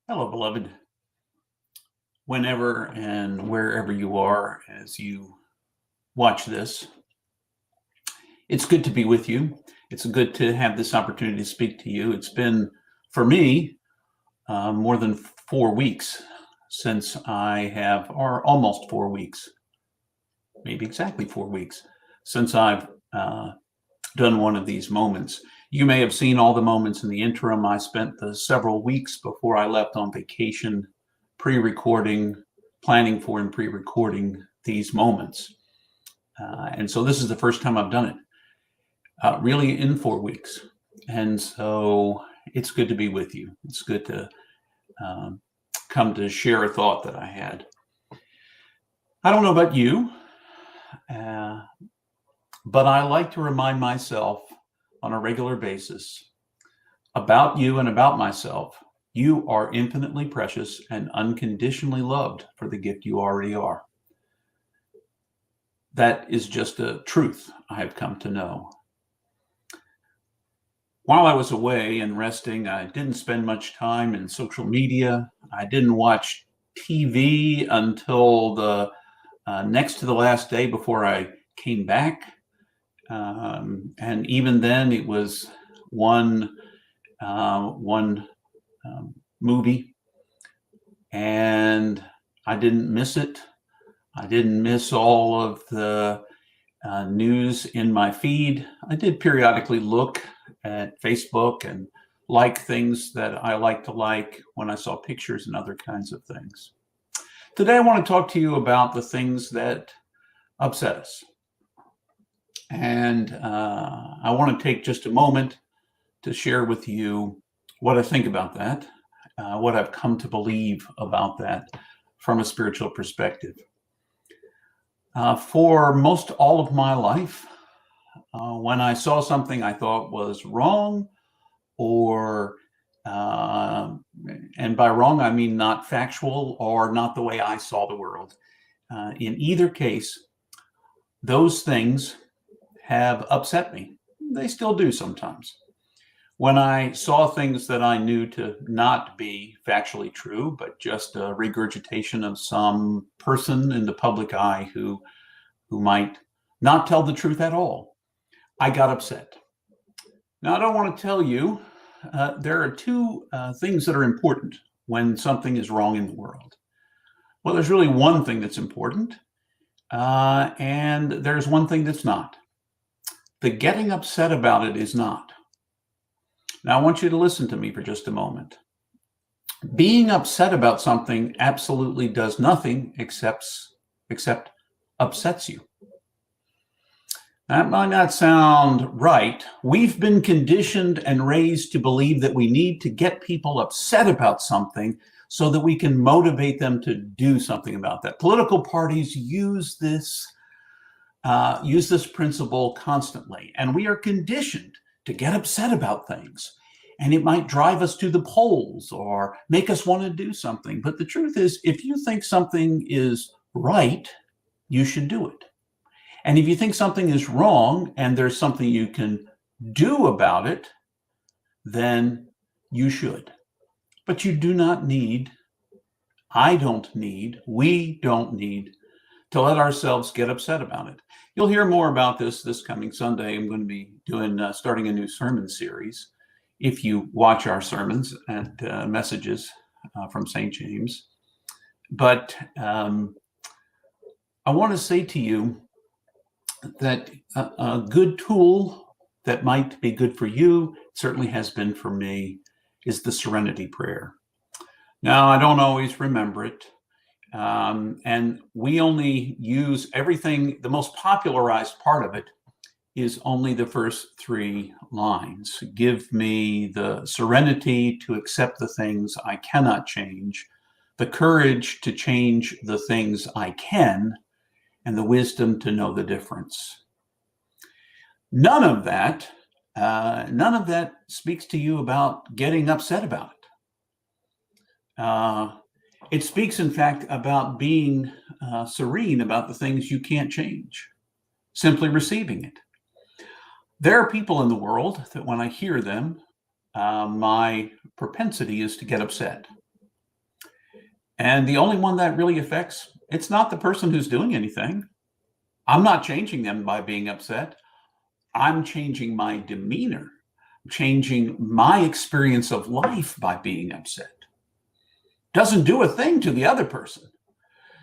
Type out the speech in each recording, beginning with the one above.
Hello, beloved. Whenever and wherever you are as you watch this, it's good to be with you. It's good to have this opportunity to speak to you. It's been, for me, more than 4 weeks since or almost 4 weeks, maybe exactly 4 weeks, since I've done one of these moments. You may have seen all the moments in the interim. I spent the several weeks before I left on vacation pre-recording, planning for and pre-recording these moments. And so this is the first time I've done it, really in 4 weeks. And so it's good to be with you. It's good to come to share a thought that I had. I don't know about you, but I like to remind myself on a regular basis about you and about myself. You are infinitely precious and unconditionally loved for the gift you already are. That is just a truth I have come to know. While I was away and resting, I didn't spend much time in social media. I didn't watch TV until the next to the last day before I came back. And even then, it was one movie, and I didn't miss it. I didn't miss all of the news in my feed. I did periodically look at Facebook and like things that I like to like when I saw pictures and other kinds of things. Today, I want to talk to you about the things that upset us. And I want to take just a moment to share with you what I think about that, what I've come to believe about that from a spiritual perspective. For most all of my life, when I saw something I thought was wrong, and by wrong, I mean not factual or not the way I saw the world. In either case, those things have upset me. They still do sometimes. When I saw things that I knew to not be factually true, but just a regurgitation of some person in the public eye who might not tell the truth at all, I got upset. Now, I don't want to tell you, there are two things that are important when something is wrong in the world. Well, there's really one thing that's important, and there's one thing that's not. The getting upset about it is not. Now, I want you to listen to me for just a moment. Being upset about something absolutely does nothing except upsets you. That might not sound right. We've been conditioned and raised to believe that we need to get people upset about something so that we can motivate them to do something about that. Political parties use this principle constantly, and we are conditioned to get upset about things. And it might drive us to the polls or make us want to do something. But the truth is, if you think something is right, you should do it. And if you think something is wrong and there's something you can do about it, then you should. But you do not need, we don't need to let ourselves get upset about it. You'll hear more about this coming Sunday. I'm going to be starting a new sermon series. If you watch our sermons at Messages from St. James. But I want to say to you that a good tool that might be good for you, certainly has been for me, is the Serenity prayer. Now, I don't always remember it. And we only use everything, the most popularized part of it is only the first three lines. Give me the serenity to accept the things I cannot change, the courage to change the things I can, and the wisdom to know the difference. None of that speaks to you about getting upset about it. It speaks, in fact, about being serene about the things you can't change, simply receiving it. There are people in the world that when I hear them, my propensity is to get upset. And the only one that really affects, it's not the person who's doing anything. I'm not changing them by being upset. I'm changing my demeanor, changing my experience of life by being upset. Doesn't do a thing to the other person.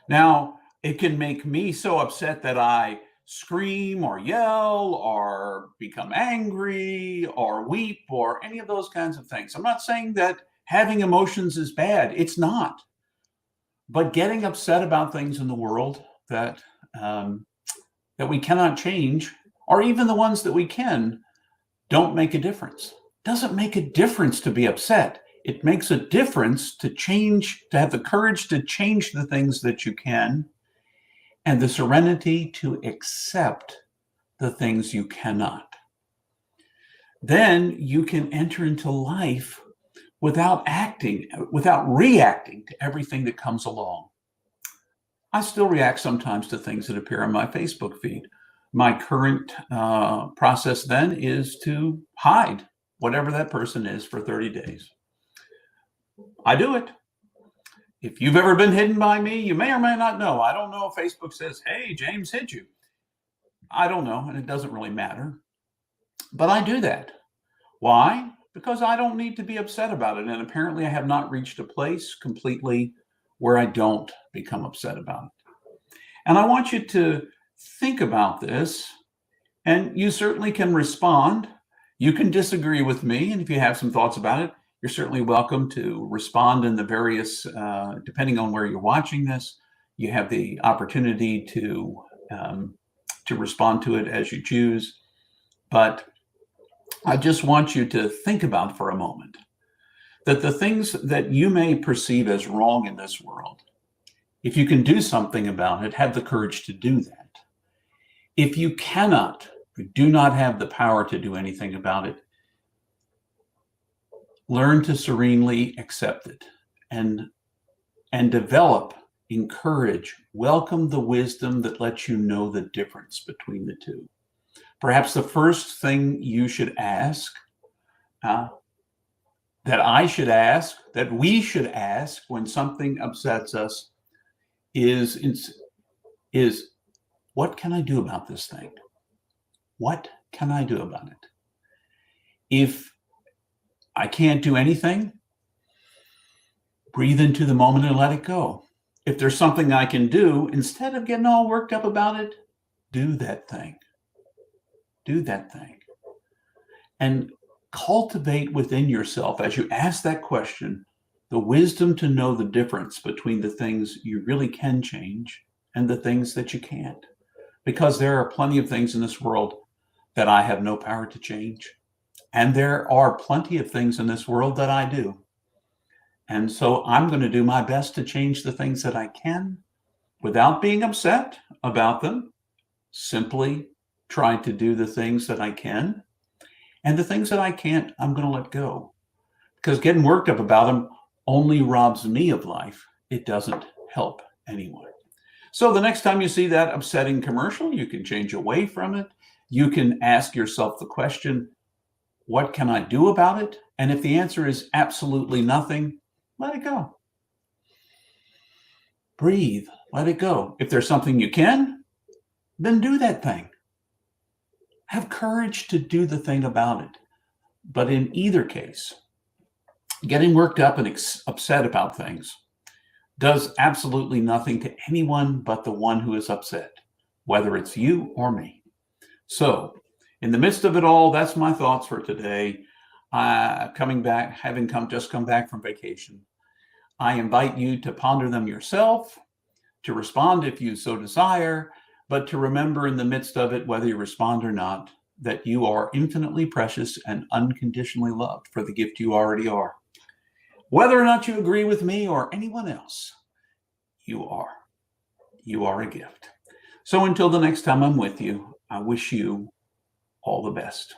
Now, it can make me so upset that I scream or yell or become angry or weep or any of those kinds of things. I'm not saying that having emotions is bad. It's not. But getting upset about things in the world that that we cannot change, or even the ones that we can, don't make a difference. Doesn't make a difference to be upset. It makes a difference to change, to have the courage to change the things that you can, and the serenity to accept the things you cannot. Then you can enter into life without reacting to everything that comes along. I still react sometimes to things that appear on my Facebook feed. My current process then is to hide whatever that person is for 30 days. I do it. If you've ever been hidden by me, you may or may not know. I don't know if Facebook says, hey, James hid you. I don't know, and it doesn't really matter. But I do that. Why? Because I don't need to be upset about it. And apparently I have not reached a place completely where I don't become upset about it. And I want you to think about this, and you certainly can respond. You can disagree with me, and if you have some thoughts about it, you're certainly welcome to respond in the various, depending on where you're watching this, you have the opportunity to respond to it as you choose. But I just want you to think about for a moment that the things that you may perceive as wrong in this world, if you can do something about it, have the courage to do that. If you cannot, you do not have the power to do anything about it, learn to serenely accept it and develop, encourage, welcome the wisdom that lets you know the difference between the two. Perhaps the first thing you should ask, that I should ask, that we should ask when something upsets us is what can I do about this thing? What can I do about it? If I can't do anything, breathe into the moment and let it go. If there's something I can do, instead of getting all worked up about it, do that thing. Do that thing. And cultivate within yourself, as you ask that question, the wisdom to know the difference between the things you really can change and the things that you can't. Because there are plenty of things in this world that I have no power to change. And there are plenty of things in this world that I do. And so I'm going to do my best to change the things that I can without being upset about them. Simply try to do the things that I can. And the things that I can't, I'm going to let go. Because getting worked up about them only robs me of life. It doesn't help anyone. So the next time you see that upsetting commercial, you can change away from it. You can ask yourself the question, what can I do about it? And if the answer is absolutely nothing, let it go. Breathe, let it go. If there's something you can, then do that thing. Have courage to do the thing about it. But in either case, getting worked up and upset about things does absolutely nothing to anyone but the one who is upset, whether it's you or me. So, in the midst of it all, that's my thoughts for today. Coming back, having just come back from vacation, I invite you to ponder them yourself, to respond if you so desire, but to remember in the midst of it, whether you respond or not, that you are infinitely precious and unconditionally loved for the gift you already are. Whether or not you agree with me or anyone else, you are. You are a gift. So until the next time I'm with you, I wish you all the best.